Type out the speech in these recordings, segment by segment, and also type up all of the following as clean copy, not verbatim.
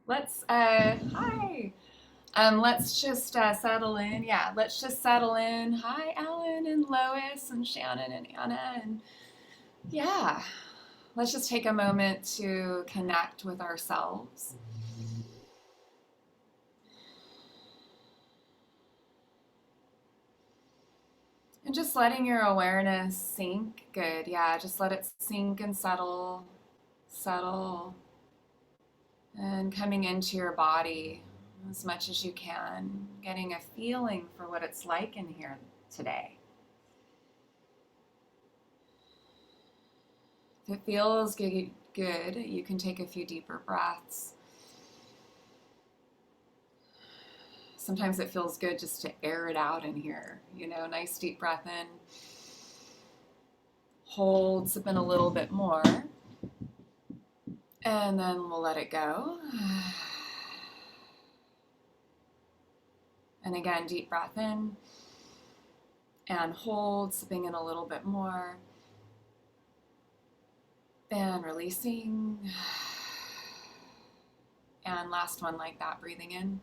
Hi. Let's just settle in. Yeah, let's just settle in. Hi, Alan and Lois and Shannon and Anna. And yeah, let's just take a moment to connect with ourselves. And just letting your awareness sink. Good. Yeah, just let it sink and settle, and coming into your body as much as you can, getting a feeling for what it's like in here today. If it feels good, you can take a few deeper breaths. Sometimes it feels good just to air it out in here. Nice deep breath in, hold, sip in a little bit more, and then we'll let it go. And again, deep breath in and hold, sipping in a little bit more, and releasing. And last one like that, breathing in,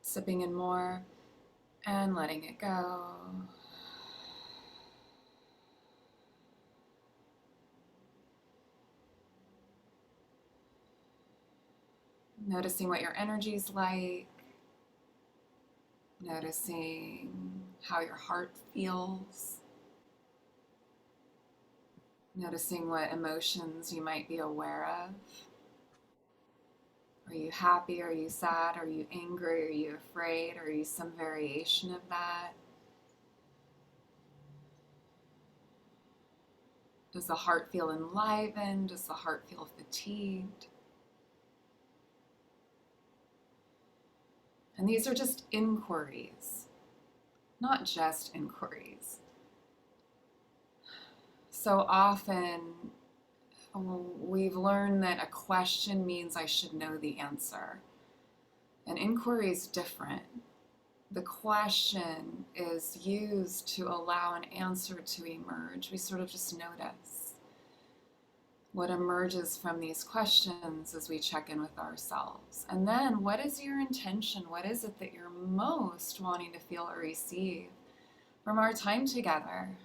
sipping in more, and letting it go. Noticing what your energy's like, noticing how your heart feels, noticing what emotions you might be aware of. Are you happy? Are you sad? Are you angry? Are you afraid? Are you some variation of that? Does the heart feel enlivened? Does the heart feel fatigued? And these are just inquiries, not just inquiries. So often we've learned that a question means I should know the answer. An inquiry is different. The question is used to allow an answer to emerge. We sort of just notice what emerges from these questions as we check in with ourselves. And then, what is your intention? What is it that you're most wanting to feel or receive from our time together?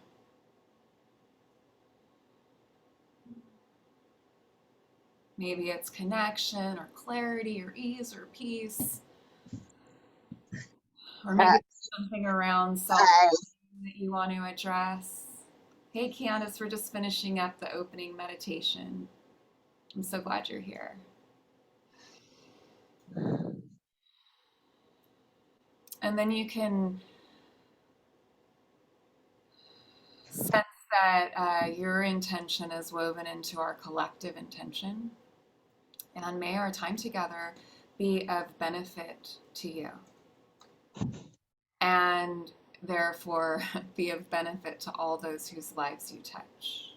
Maybe it's connection or clarity or ease or peace, or maybe Hi. it's something around self Hi. that you want to address. Hey, Candace, we're just finishing up the opening meditation. I'm so glad you're here. And then you can sense that your intention is woven into our collective intention. And may our time together be of benefit to you. And therefore be of benefit to all those whose lives you touch.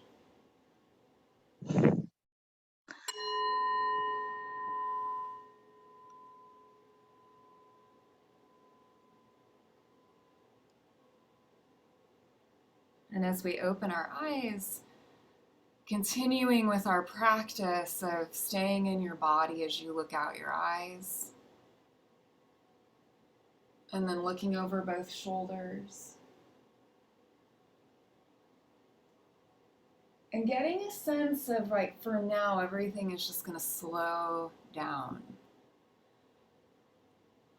And as we open our eyes, continuing with our practice of staying in your body as you look out your eyes, and then looking over both shoulders, and getting a sense of, like, for now, everything is just going to slow down.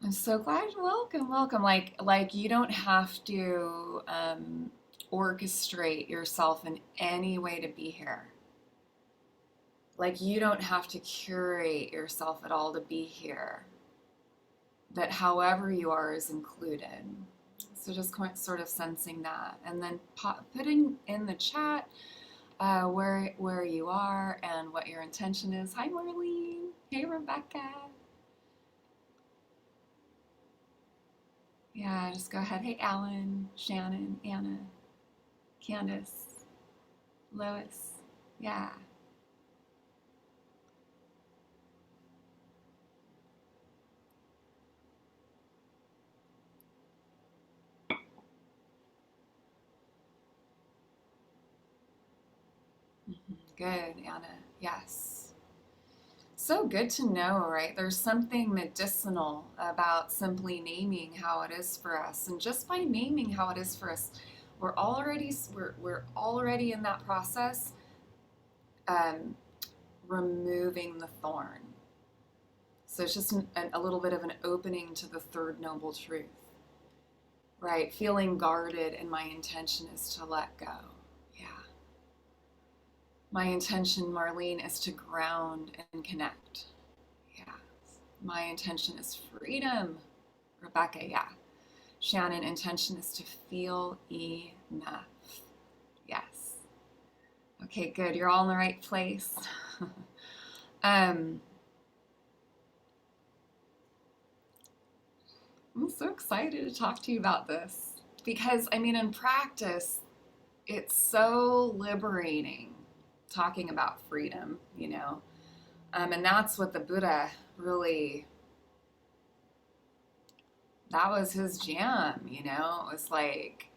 I'm so glad. Welcome. Like you don't have to orchestrate yourself in any way to be here. Like you don't have to curate yourself at all to be here. That however you are is included. So just sort of sensing that, and then putting in the chat where you are and what your intention is. Hi, Marlene. Hey, Rebecca. Yeah, just go ahead. Hey, Alan, Shannon, Anna, Candace, Lois. Yeah. Good, Anna. Yes. So good to know, right? There's something medicinal about simply naming how it is for us. And just by naming how it is for us, we're already in that process, um, removing the thorn. So it's just a little bit of an opening to the third noble truth, right? Feeling guarded, and my intention is to let go. Yeah. My intention, Marlene, is to ground and connect. Yeah. My intention is freedom. Rebecca, yeah. Shannon, intention is to feel enough. Yes. Okay, good. You're all in the right place. I'm so excited to talk to you about this because, I mean, in practice, it's so liberating talking about freedom, you know. And that's what the Buddha really, that was his jam, you know. It was like,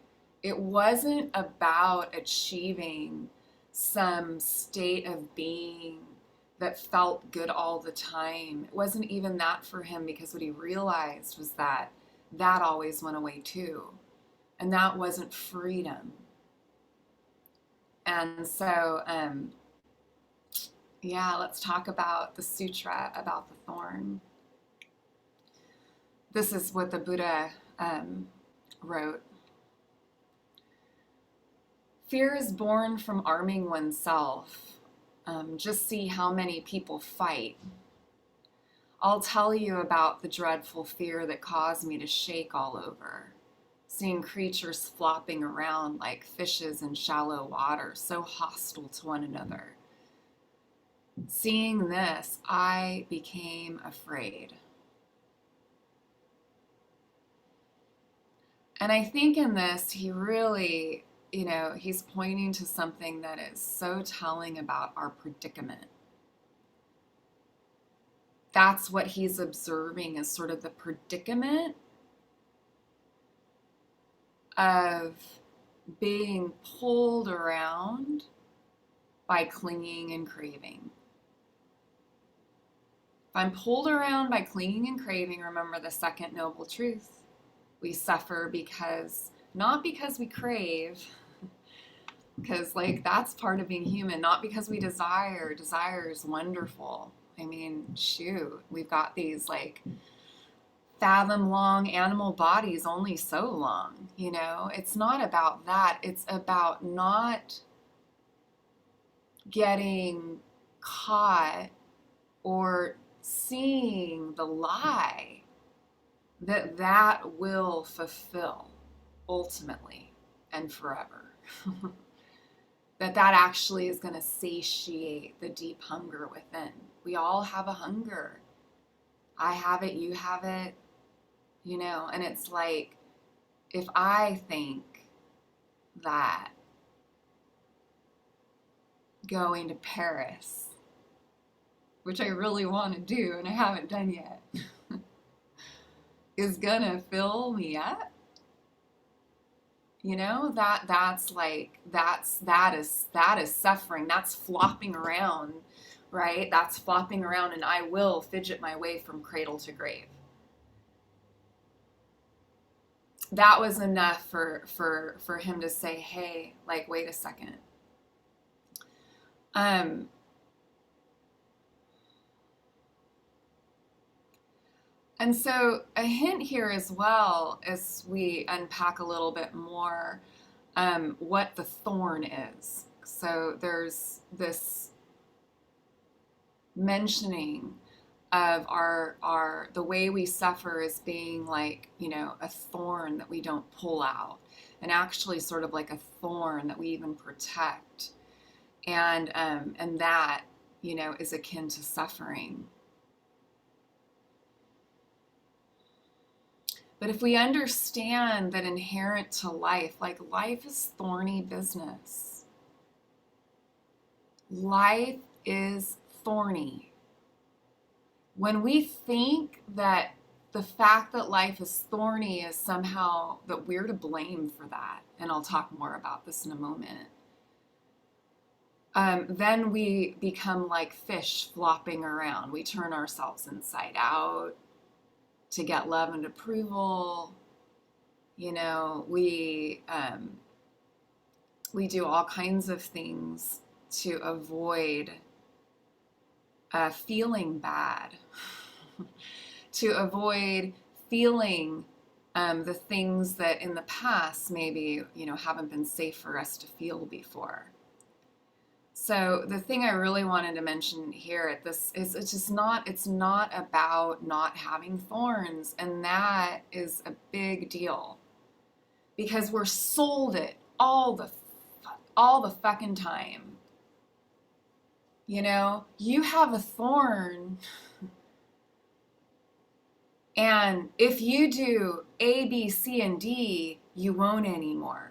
it wasn't about achieving some state of being that felt good all the time. It wasn't even that for him, because what he realized was that that always went away too. And that wasn't freedom. And so, yeah, let's talk about the sutra about the thorn. This is what the Buddha wrote. Fear is born from arming oneself. Just see how many people fight. I'll tell you about the dreadful fear that caused me to shake all over, seeing creatures flopping around like fishes in shallow water, so hostile to one another. Seeing this, I became afraid. And I think in this, he really, you know, he's pointing to something that is so telling about our predicament. That's what he's observing, is sort of the predicament of being pulled around by clinging and craving. If I'm pulled around by clinging and craving, remember the second noble truth. We suffer because, not because we crave, because like that's part of being human, not because we desire. Desire is wonderful. I mean, shoot, we've got these like fathom long animal bodies, only so long, you know. It's not about that. It's about not getting caught or seeing the lie that that will fulfill ultimately and forever. that actually is going to satiate the deep hunger within. We all have a hunger. I have it, you have it, you know. And it's like, if I think that going to Paris, which I really want to do and I haven't done yet, is gonna fill me up, you know, that's like, that is suffering. That's flopping around, right? That's flopping around, and I will fidget my way from cradle to grave. That was enough for him to say, hey, like, wait a second. And so a hint here as well, as we unpack a little bit more what the thorn is. So there's this mentioning of our the way we suffer as being like, you know, a thorn that we don't pull out, and actually sort of like a thorn that we even protect, and that, you know, is akin to suffering. But if we understand that inherent to life, like life is thorny business. Life is thorny. When we think that the fact that life is thorny is somehow that we're to blame for that, and I'll talk more about this in a moment, then we become like fish flopping around. We turn ourselves inside out to get love and approval. You know, we do all kinds of things to avoid feeling bad, to avoid feeling the things that in the past maybe, you know, haven't been safe for us to feel before. So the thing I really wanted to mention here at this is it's not about not having thorns, and that is a big deal because we're sold it all the fucking time. You know, you have a thorn, and if you do A, B, C, and D, you won't anymore.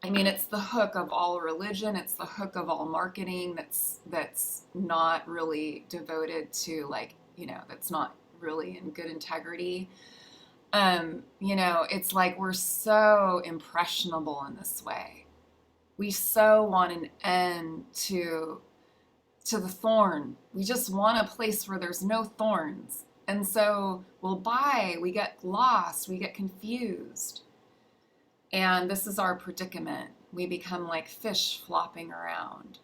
I mean, it's the hook of all religion. It's the hook of all marketing that's not really devoted to, like, you know, that's not really in good integrity. You know, it's like we're so impressionable in this way. We so want an end to the thorn. We just want a place where there's no thorns. And so we get lost, we get confused. And this is our predicament. We become like fish flopping around.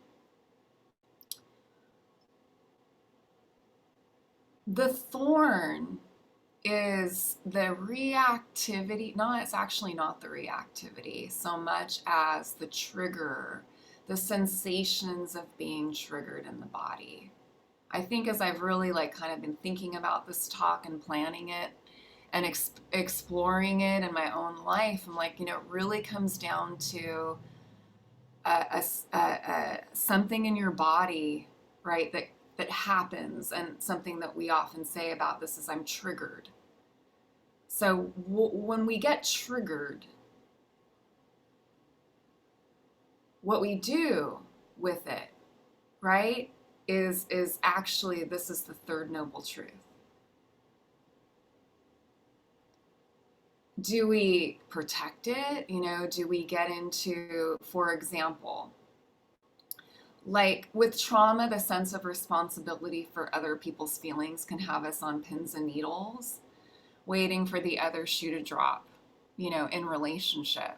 The thorn is the reactivity. No, it's actually not the reactivity so much as the trigger, the sensations of being triggered in the body. I think as I've really like kind of been thinking about this talk and planning it, and exploring it in my own life, I'm like, you know, it really comes down to something in your body, right, that happens, and something that we often say about this is I'm triggered. So when we get triggered, what we do with it, right, is actually, this is the third noble truth. Do we protect it? You know, do we get into, for example, like with trauma, the sense of responsibility for other people's feelings can have us on pins and needles, waiting for the other shoe to drop, you know, in relationship.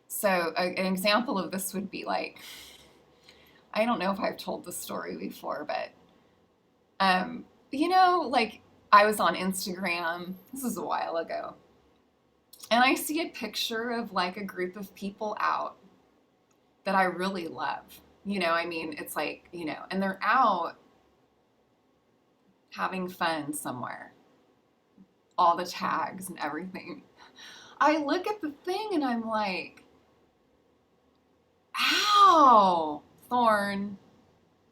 So an example of this would be like, I don't know if I've told this story before, but, you know, like I was on Instagram, this is a while ago, and I see a picture of like a group of people out that I really love. You know, I mean, it's like, you know, and they're out having fun somewhere. All the tags and everything. I look at the thing and I'm like, ow, thorn.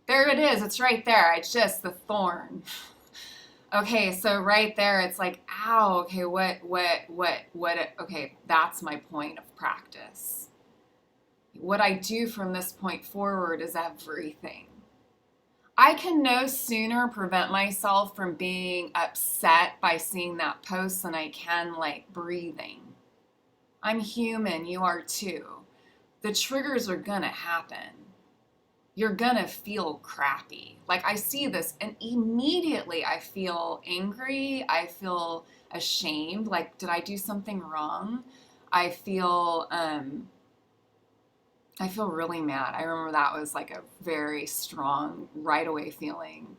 There it is. It's right there. It's just the thorn. Okay, so right there, it's like, ow, okay, okay, that's my point of practice. What I do from this point forward is everything. I can no sooner prevent myself from being upset by seeing that post than I can like breathing. I'm human, you are too. The triggers are gonna happen. You're gonna feel crappy. Like I see this and immediately I feel angry. I feel ashamed. Like, did I do something wrong? I feel really mad. I remember that was like a very strong right away feeling.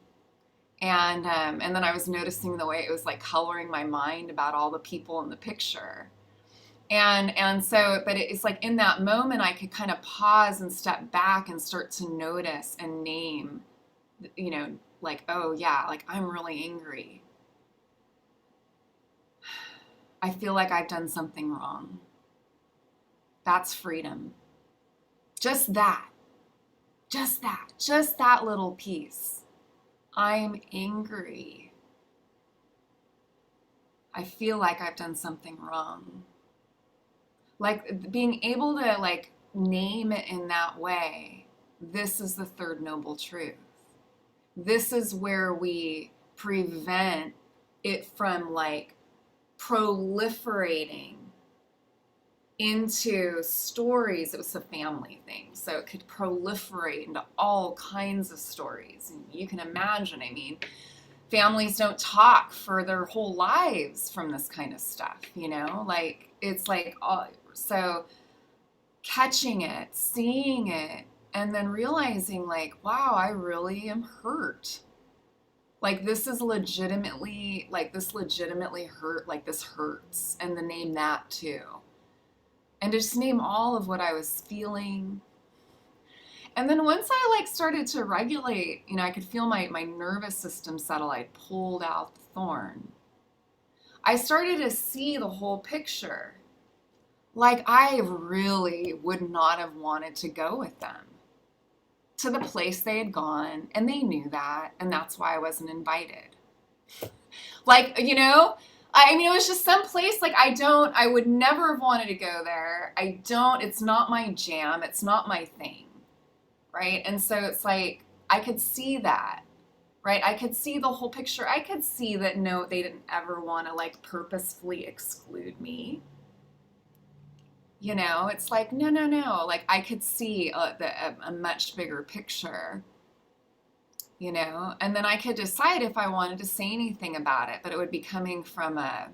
And then I was noticing the way it was like coloring my mind about all the people in the picture. And so, but it's like in that moment, I could kind of pause and step back and start to notice and name, you know, like, oh yeah, like I'm really angry. I feel like I've done something wrong. That's freedom. Just that little piece. I'm angry. I feel like I've done something wrong. Like being able to like name it in that way, this is the third noble truth. This is where we prevent it from like proliferating into stories. It was a family thing, so it could proliferate into all kinds of stories. And you can imagine, I mean, families don't talk for their whole lives from this kind of stuff, you know? Like, it's like, so catching it, seeing it, and then realizing, like, wow, I really am hurt. Like, this is legitimately, like, this legitimately hurt, like, this hurts. And then name that too. And just name all of what I was feeling. And then once I like started to regulate, you know, I could feel my nervous system settle. I pulled out the thorn. I started to see the whole picture. Like, I really would not have wanted to go with them to the place they had gone, and they knew that, and that's why I wasn't invited. Like, you know, I mean, it was just some place, like, I would never have wanted to go there. It's not my jam. It's not my thing. Right. And so it's like, I could see that, right? I could see the whole picture. I could see that, no, they didn't ever want to like purposefully exclude me. You know, it's like, no, no, no. Like, I could see a much bigger picture, you know, and then I could decide if I wanted to say anything about it, but it would be coming from a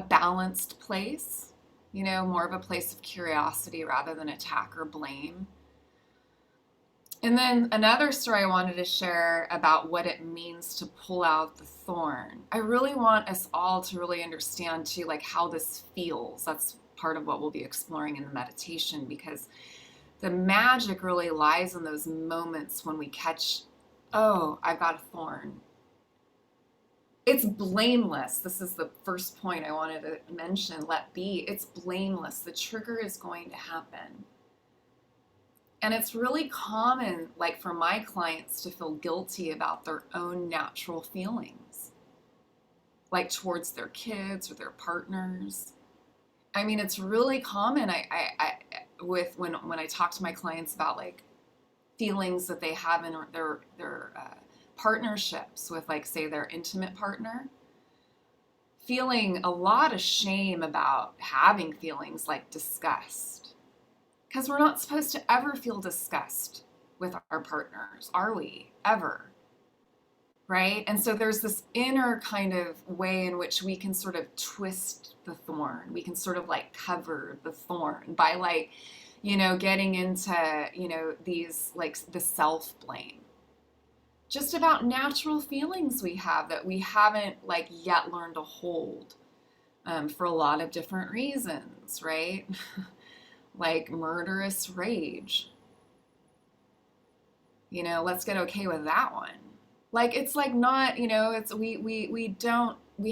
balanced place, you know, more of a place of curiosity rather than attack or blame. And then another story I wanted to share about what it means to pull out the thorn. I really want us all to really understand too, like how this feels. That's part of what we'll be exploring in the meditation, because the magic really lies in those moments when we catch, oh, I've got a thorn. It's blameless. This is the first point I wanted to mention. Let be. It's blameless. The trigger is going to happen. And it's really common, like for my clients, to feel guilty about their own natural feelings, like towards their kids or their partners. I mean, it's really common. When I talk to my clients about like feelings that they have in their partnerships with, like, say, their intimate partner, feeling a lot of shame about having feelings like disgust. Because we're not supposed to ever feel disgust with our partners, are we? Ever. Right? And so there's this inner kind of way in which we can sort of twist the thorn. We can sort of like cover the thorn by, like, you know, getting into, you know, these like the self-blame. Just about natural feelings we have that we haven't like yet learned to hold for a lot of different reasons, right? Like murderous rage. You know, let's get okay with that one. Like, it's like not, you know, it's we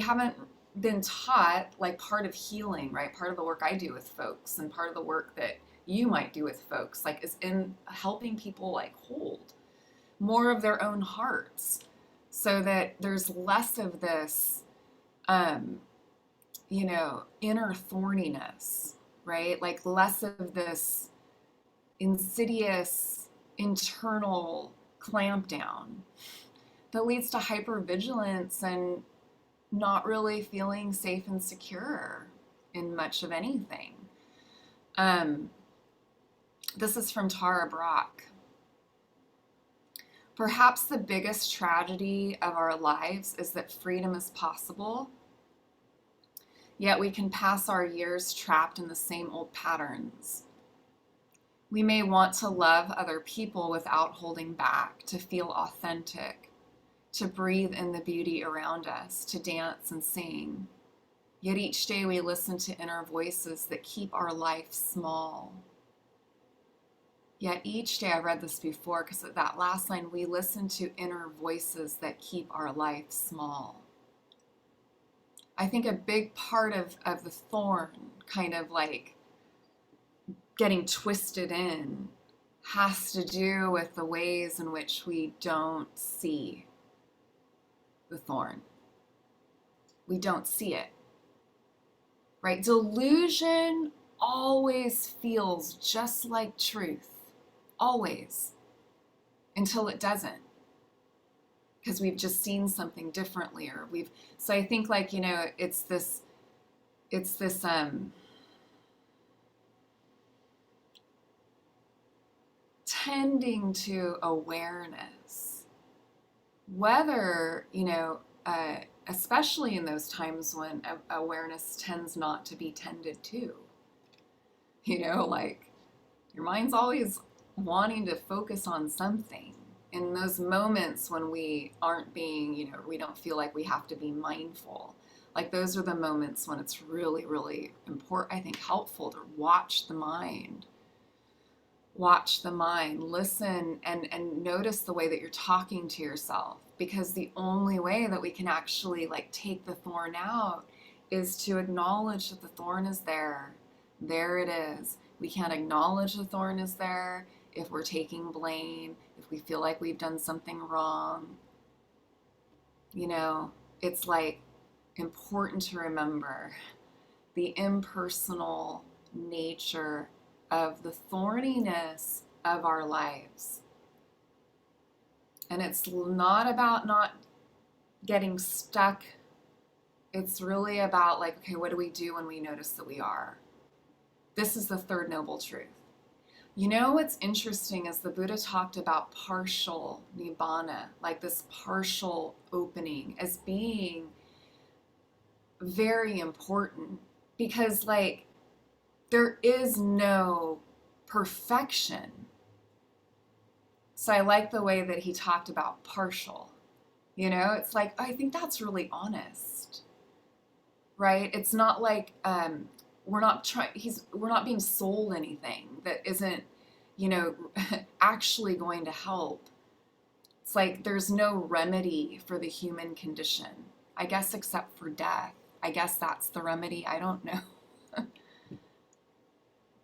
haven't been taught, like, part of healing, right? Part of the work I do with folks and part of the work that you might do with folks, like, is in helping people like hold more of their own hearts so that there's less of this, you know, inner thorniness, right? Like less of this insidious internal clamp down that leads to hypervigilance and not really feeling safe and secure in much of anything. This is from Tara Brock. Perhaps the biggest tragedy of our lives is that freedom is possible, yet we can pass our years trapped in the same old patterns. We may want to love other people without holding back, to feel authentic, to breathe in the beauty around us, to dance and sing. Yet each day we listen to inner voices that keep our life small. Yet each day, I read this before because of that last line, we listen to inner voices that keep our life small. I think a big part of the thorn kind of like getting twisted in has to do with the ways in which we don't see the thorn. We don't see it, right? Delusion always feels just like truth, always, until it doesn't, because we've just seen something differently, or so I think, like, you know, it's this tending to awareness, whether, especially in those times when awareness tends not to be tended to, like your mind's always wanting to focus on something. In those moments when we aren't being, we don't feel like we have to be mindful. Like those are the moments when it's really, really important, I think, helpful to watch the mind. Watch the mind, listen, and notice the way that you're talking to yourself. Because the only way that we can actually take the thorn out is to acknowledge that the thorn is there. There it is. We can't acknowledge the thorn is there if we're taking blame, if we feel like we've done something wrong. It's important to remember the impersonal nature of the thorniness of our lives. And it's not about not getting stuck. It's really about okay, what do we do when we notice that we are? This is the third noble truth. What's interesting is the Buddha talked about partial nibbana, this partial opening, as being very important, because there is no perfection. So I like the way that he talked about partial. It's I think that's really honest, right? It's not we're not being sold anything that isn't, actually going to help. It's there's no remedy for the human condition, I guess, except for death. I guess that's the remedy. I don't know.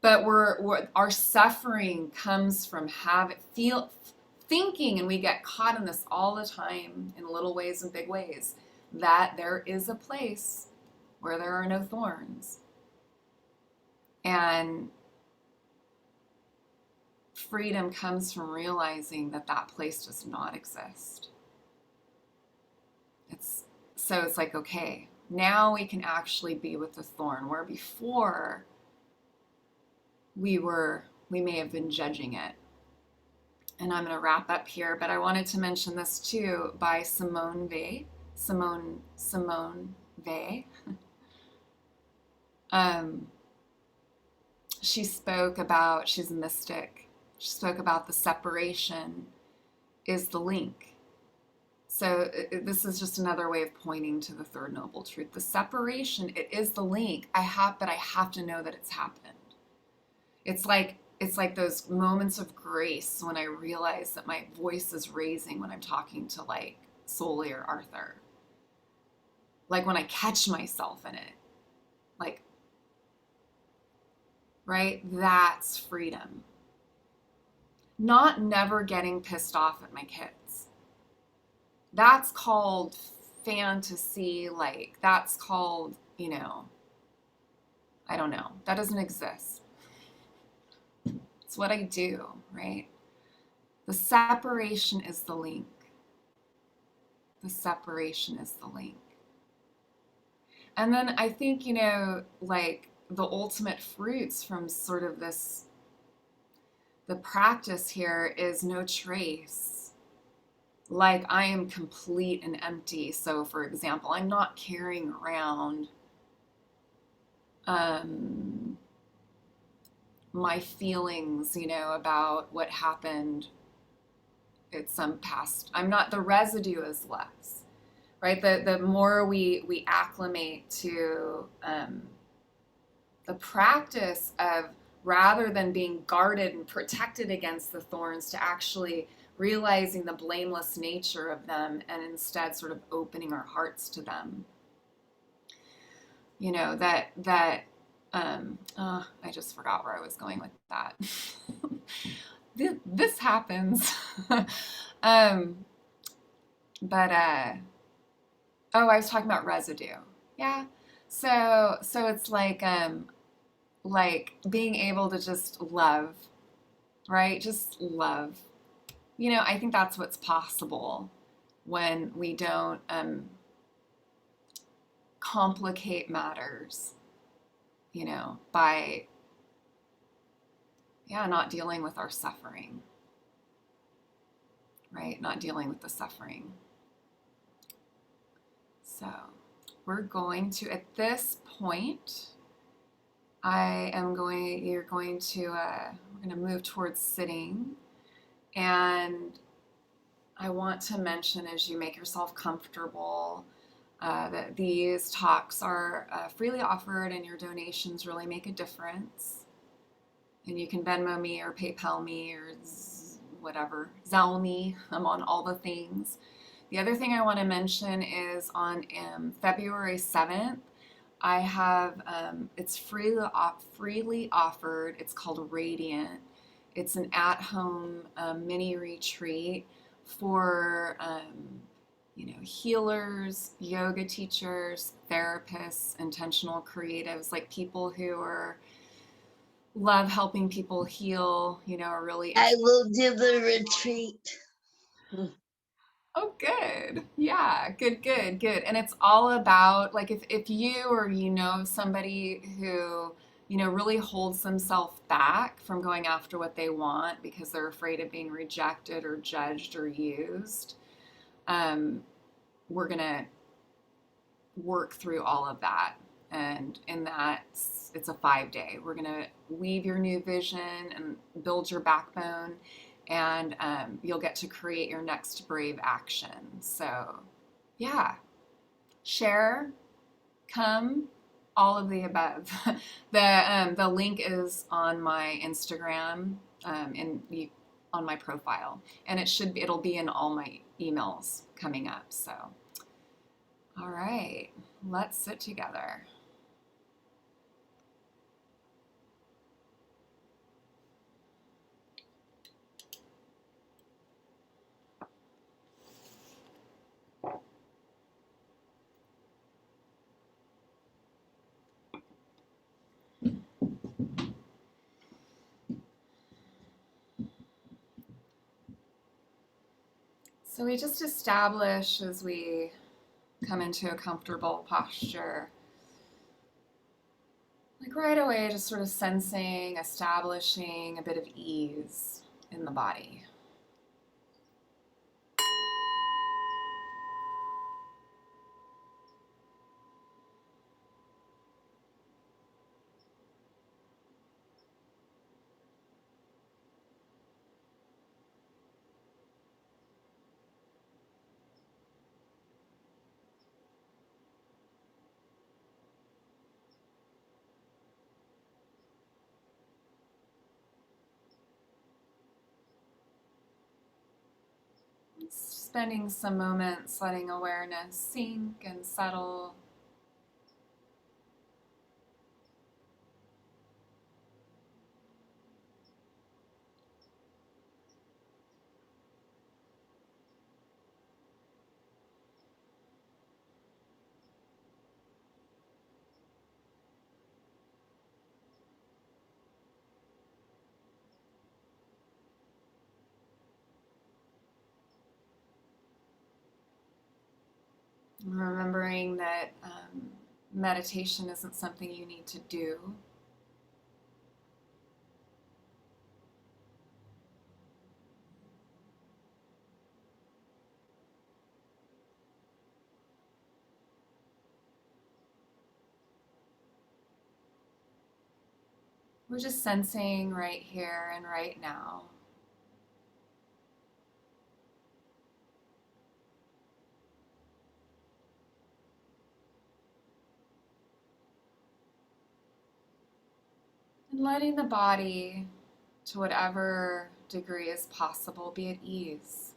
But our suffering comes from thinking, and we get caught in this all the time in little ways and big ways, that there is a place where there are no thorns. And freedom comes from realizing that that place does not exist. It's okay, now we can actually be with the thorn, where before we may have been judging it. And I'm going to wrap up here, but I wanted to mention this too, by Simone Weil. She's a mystic. She spoke about the separation is the link. So this is just another way of pointing to the third noble truth. The separation, it is the link. But I have to know that it's happened. It's like those moments of grace when I realize that my voice is raising when I'm talking to Soli or Arthur. When I catch myself in it. Right? That's freedom. Not never getting pissed off at my kids. That's called fantasy. That's called, I don't know. That doesn't exist. It's what I do, right? The separation is the link. The separation is the link. And then I think, the ultimate fruits from sort of the practice here is no trace. I am complete and empty. So for example, I'm not carrying around my feelings, about what happened at some past. The residue is less, right? The more we acclimate to the practice of, rather than being guarded and protected against the thorns, to actually realizing the blameless nature of them and instead sort of opening our hearts to them. I just forgot where I was going with that. This happens. I was talking about residue. Yeah. So it's being able to just love, right? Just love. I think that's what's possible when we don't complicate matters, by not dealing with our suffering. right? Not dealing with the suffering. So we're going to, at this point, we're going to move towards sitting. And I want to mention, as you make yourself comfortable, that these talks are freely offered and your donations really make a difference. And you can Venmo me or PayPal me or whatever, Zelle me. I'm on all the things. The other thing I want to mention is on February 7th, I have, it's freely offered. It's called Radiant. It's an at-home mini retreat for healers, yoga teachers, therapists, intentional creatives, like people who love helping people heal, are really I will do the retreat. Oh, good. Yeah, good. And it's all about, like, if you or somebody who, really holds themselves back from going after what they want because they're afraid of being rejected or judged or used, we're going to work through all of that. And in that, it's a 5-day. We're going to weave your new vision and build your backbone, and you'll get to create your next brave action. So, yeah, share, come, all of the above. The link is on my Instagram on my profile, and it'll be in all my emails coming up. So, all right, let's sit together. So we just establish, as we come into a comfortable posture, like right away, just sort of sensing, establishing a bit of ease in the body. Spending some moments letting awareness sink and settle. Remembering that meditation isn't something you need to do. We're just sensing right here and right now. And letting the body, to whatever degree is possible, be at ease.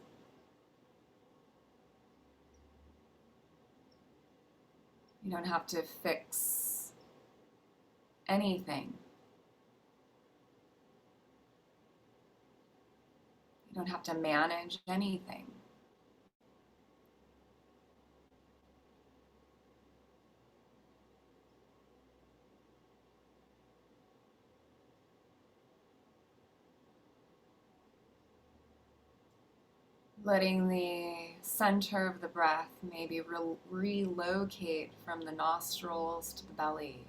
You don't have to fix anything. You don't have to manage anything. Letting the center of the breath maybe relocate from the nostrils to the belly.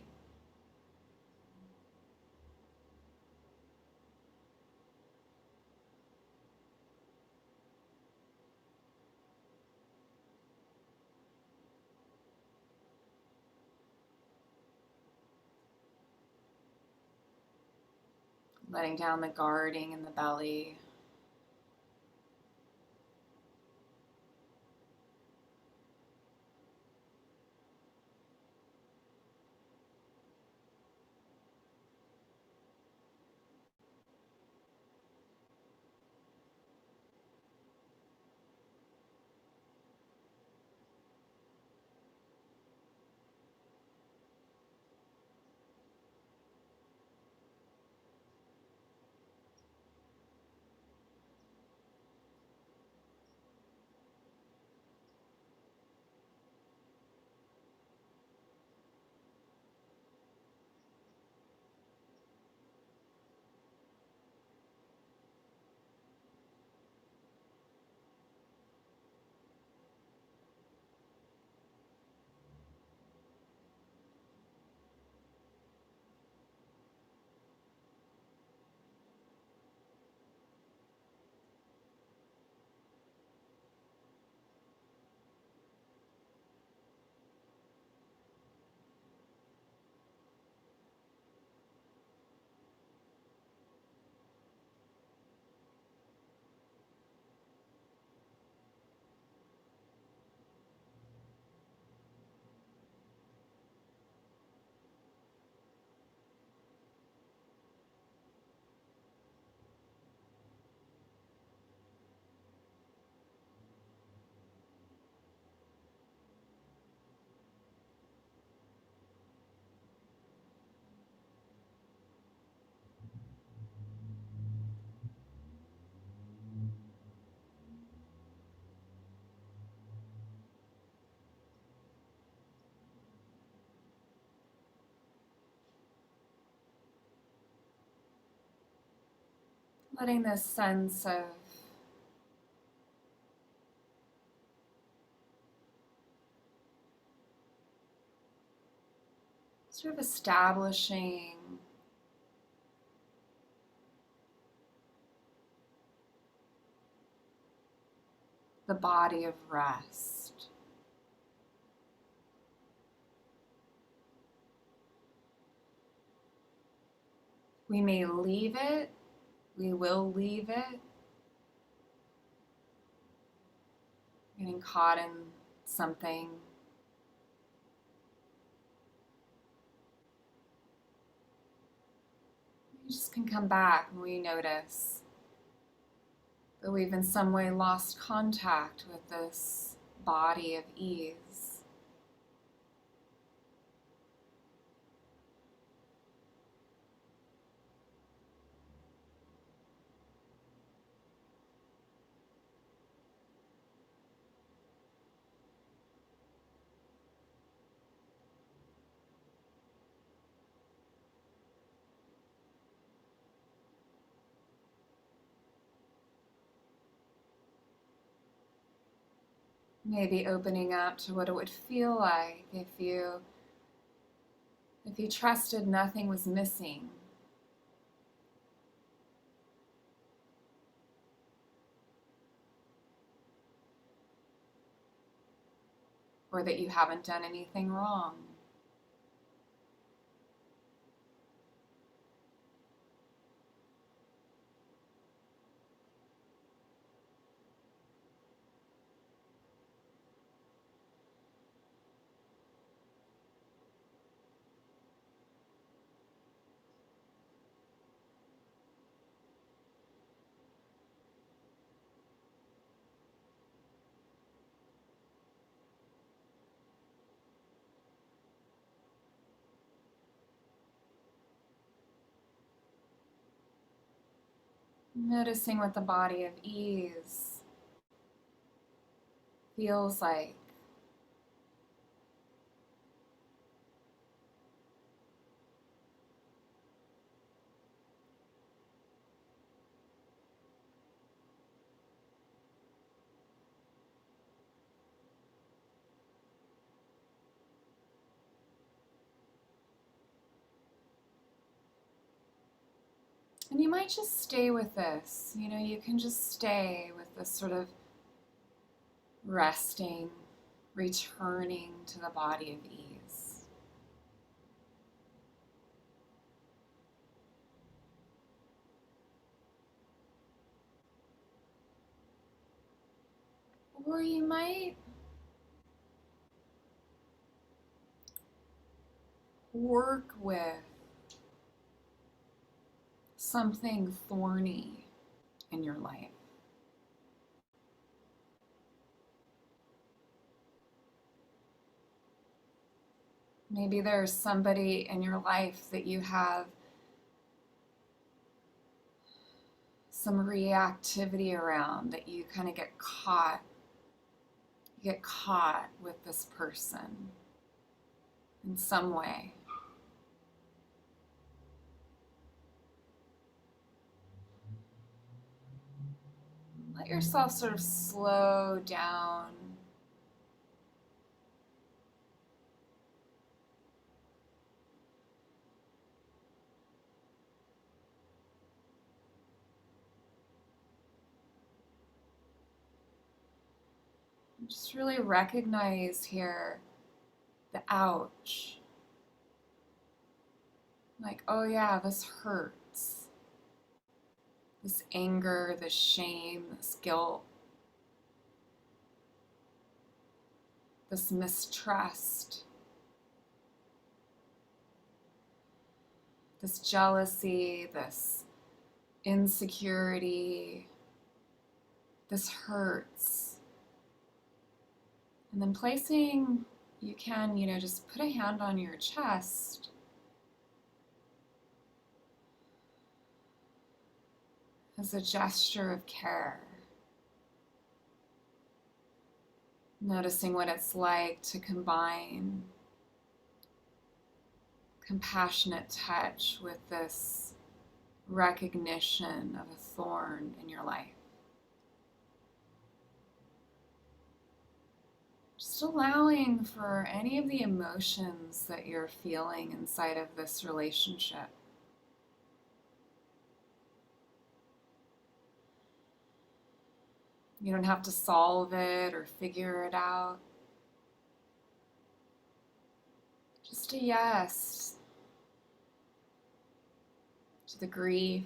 letting down the guarding in the belly. Letting this sense of sort of establishing the body of rest. We may leave it, we will leave it, getting caught in something. We just can come back when we notice that we've in some way lost contact with this body of ease. Maybe opening up to what it would feel like if you trusted nothing was missing. Or that you haven't done anything wrong. Noticing what the body of ease feels like. And you might just stay with this. You can just stay with this sort of resting, returning to the body of ease. Or you might work with something thorny in your life. Maybe there's somebody in your life that you have some reactivity around, that you kind of get caught. You get caught with this person in some way. Let yourself sort of slow down. Just really recognize here the ouch. Like, oh yeah, this hurts. This anger, this shame, this guilt, this mistrust, this jealousy, this insecurity, this hurts. And then placing, you can, just put a hand on your chest. As a gesture of care. Noticing what it's like to combine compassionate touch with this recognition of a thorn in your life. Just allowing for any of the emotions that you're feeling inside of this relationship. You don't have to solve it or figure it out. Just a yes to the grief,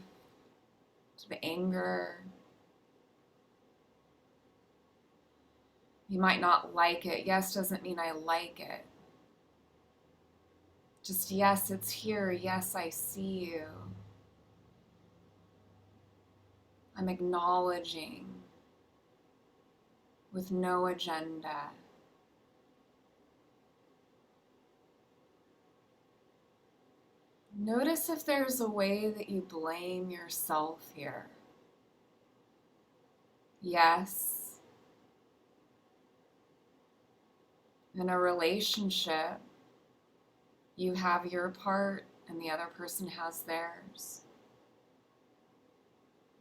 to the anger. You might not like it. Yes doesn't mean I like it. Just yes, it's here. Yes, I see you. I'm acknowledging with no agenda. Notice if there's a way that you blame yourself here. Yes. In a relationship, you have your part and the other person has theirs.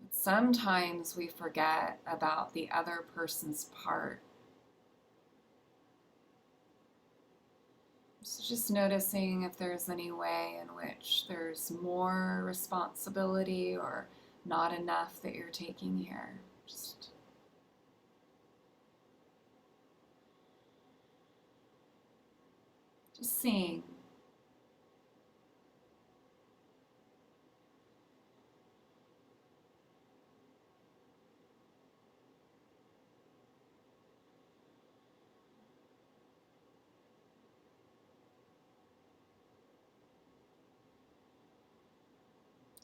But sometimes we forget about the other person's part. So just noticing if there's any way in which there's more responsibility or not enough that you're taking here. Just seeing.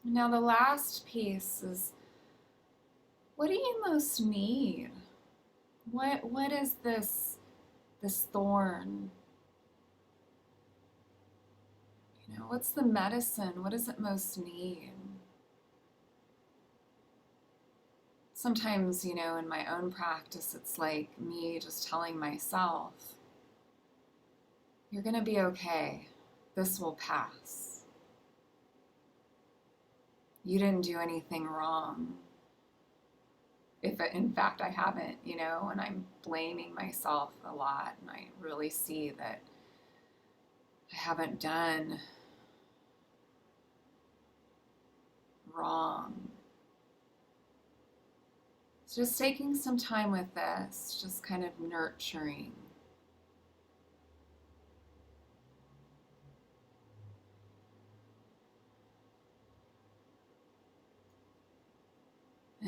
Now the last piece is, what do you most need? What is this thorn? What's the medicine? What does it most need? Sometimes, in my own practice, it's like me just telling myself, you're gonna be okay. This will pass. You didn't do anything wrong. If in fact I haven't, and I'm blaming myself a lot, and I really see that I haven't done wrong. So just taking some time with this, just kind of nurturing.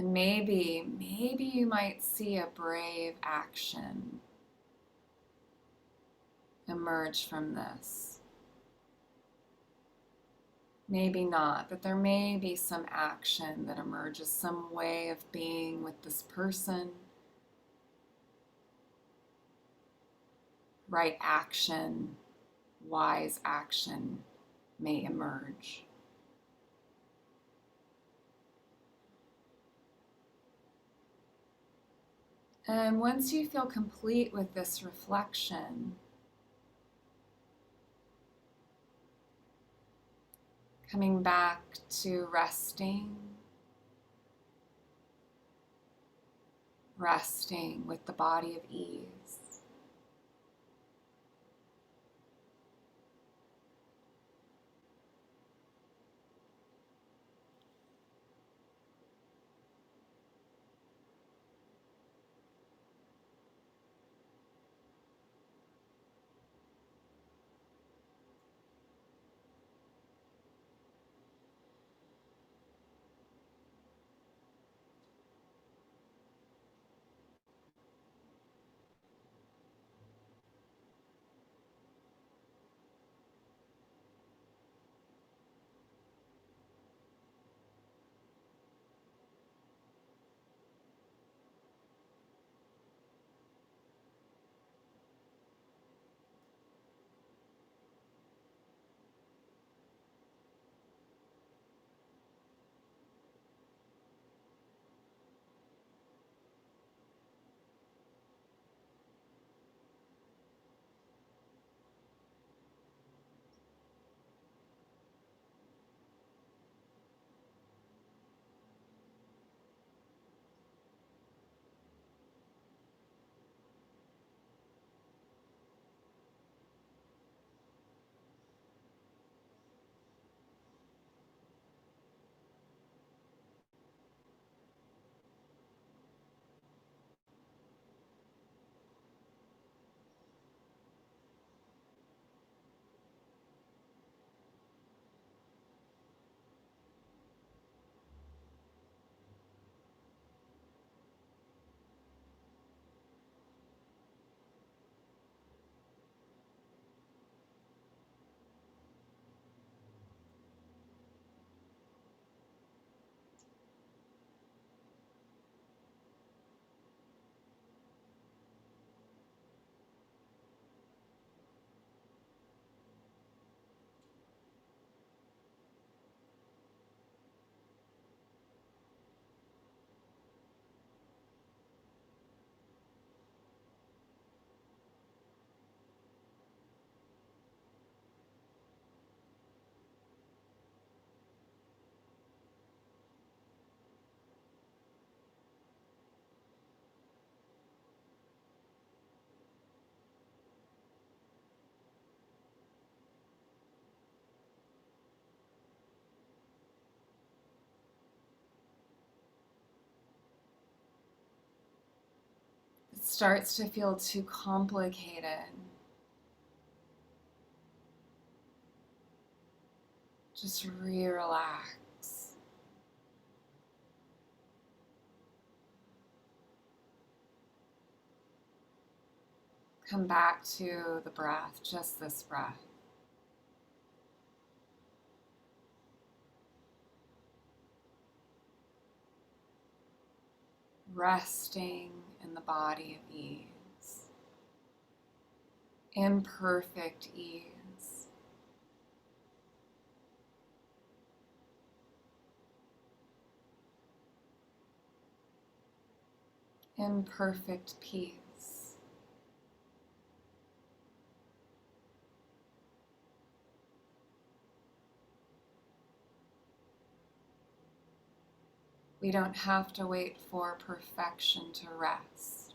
And maybe you might see a brave action emerge from this. Maybe not, but there may be some action that emerges, some way of being with this person. Right action, wise action may emerge. And once you feel complete with this reflection, coming back to resting with the body of ease. It starts to feel too complicated. Just relax. Come back to the breath, just this breath. Resting in the body of ease. Imperfect ease. Imperfect peace. We don't have to wait for perfection to rest.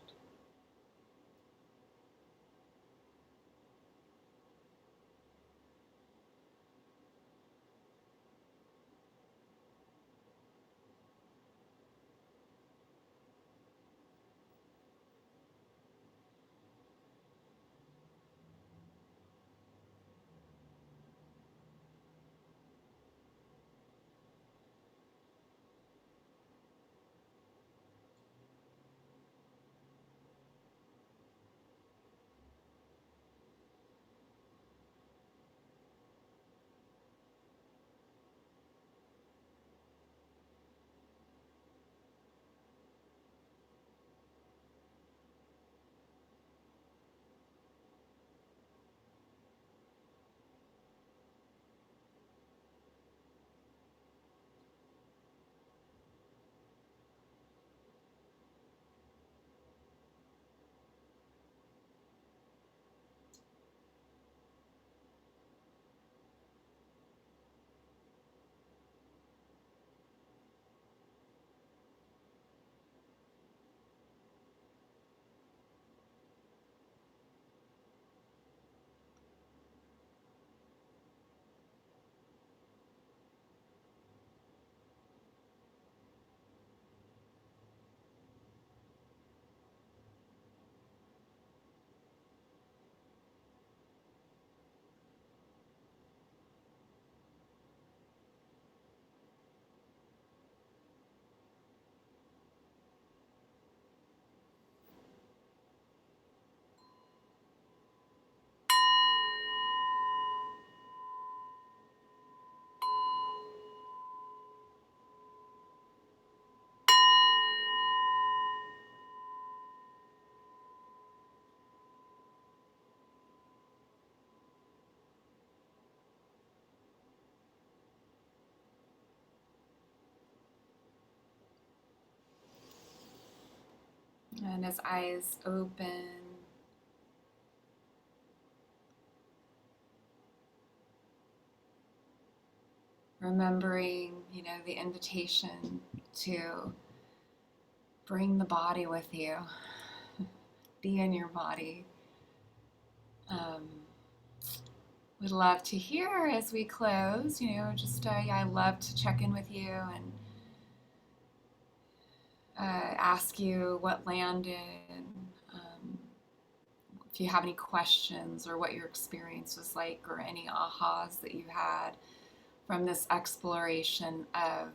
And his eyes open. Remembering, the invitation to bring the body with you, be in your body. Would love to hear as we close, I love to check in with you and ask you what landed, um, if you have any questions or what your experience was like or any ahas that you had from this exploration of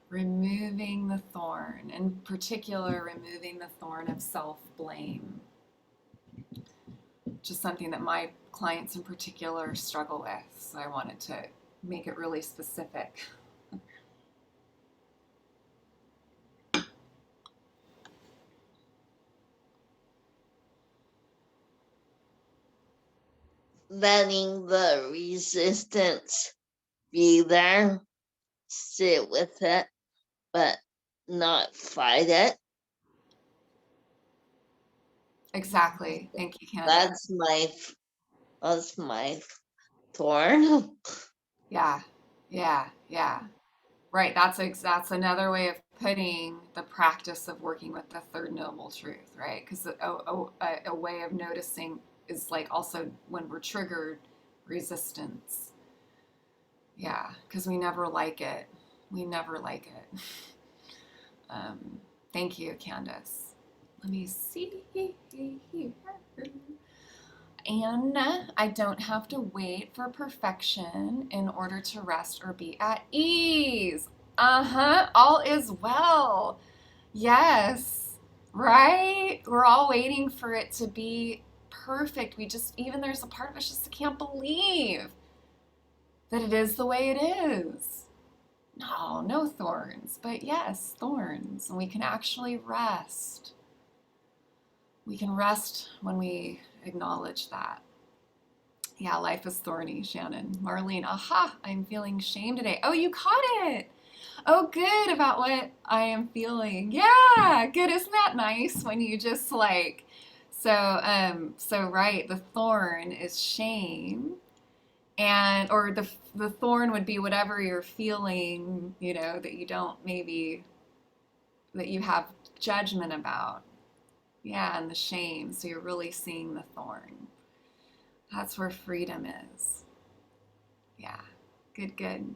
removing the thorn, in particular, removing the thorn of self-blame, just something that my clients in particular struggle with. So I wanted to make it really specific. Letting the resistance be there, sit with it, but not fight it. Exactly. Thank you, Candace. That's my thorn. Yeah, yeah. Right. That's another way of putting the practice of working with the third noble truth, right? Because a way of noticing is like also when we're triggered, resistance. Yeah, because we never like it. We never like it. Thank you, Candace. Let me see here. And I don't have to wait for perfection in order to rest or be at ease. Uh-huh. All is well. Yes. Right? We're all waiting for it to be perfect. Even there's a part of us just can't believe that it is the way it is. No thorns, but yes, thorns. And we can actually rest. We can rest when we acknowledge that. Yeah, life is thorny, Shannon. Marlene, aha, I'm feeling shame today. Oh, you caught it. Oh, good, about what I am feeling. Yeah, good. Isn't that nice when you just like, so right, the thorn is shame. And, or the thorn would be whatever you're feeling, that you don't maybe, that you have judgment about. Yeah, and the shame. So you're really seeing the thorn. That's where freedom is. Yeah, good.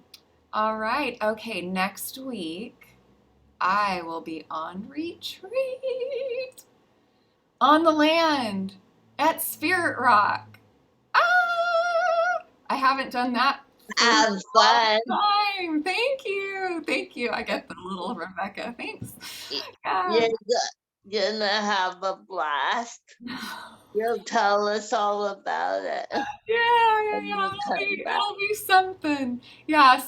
All right. Okay, next week I will be on retreat on the land at Spirit Rock. Ah! I haven't done that for a Have long fun. time. Thank you. Thank you. I get the little Rebecca. Thanks. Yeah. You're gonna have a blast. You'll tell us all about it Yeah. when you come back. It'll be something. Yeah.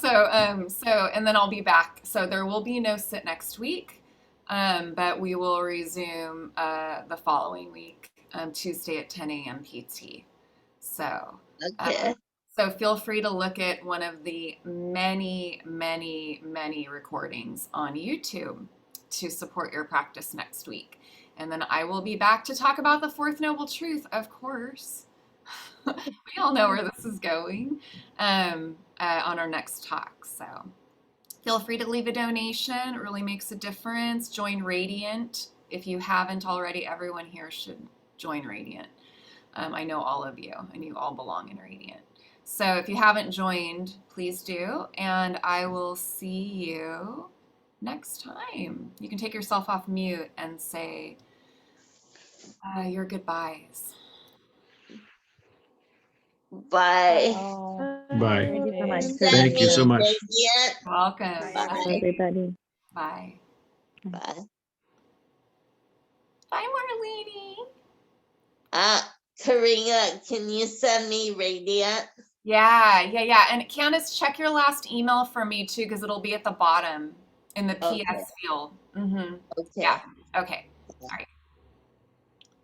And then I'll be back. So there will be no sit next week, but we will resume the following week, Tuesday at 10 a.m. PT. So, Okay. so feel free to look at one of the many recordings on YouTube to support your practice next week. And then I will be back to talk about the fourth noble truth, of course. We all know where this is going, on our next talk. So feel free to leave a donation. It really makes a difference. Join Radiant. If you haven't already, everyone here should join Radiant. I know all of you, and you all belong in Radiant. So if you haven't joined, please do. And I will see you next time. You can take yourself off mute and say your goodbyes. Bye. Bye. Thank you so much. Send Thank you me so a much. radiant. Welcome. Bye. Bye, everybody. Bye. Bye. Bye, Marlene. Karina, can you send me radiant? Yeah. And Candace, check your last email for me too, because it'll be at the bottom in the Okay. PS field. Mm-hmm. Okay. Yeah. Okay. All right.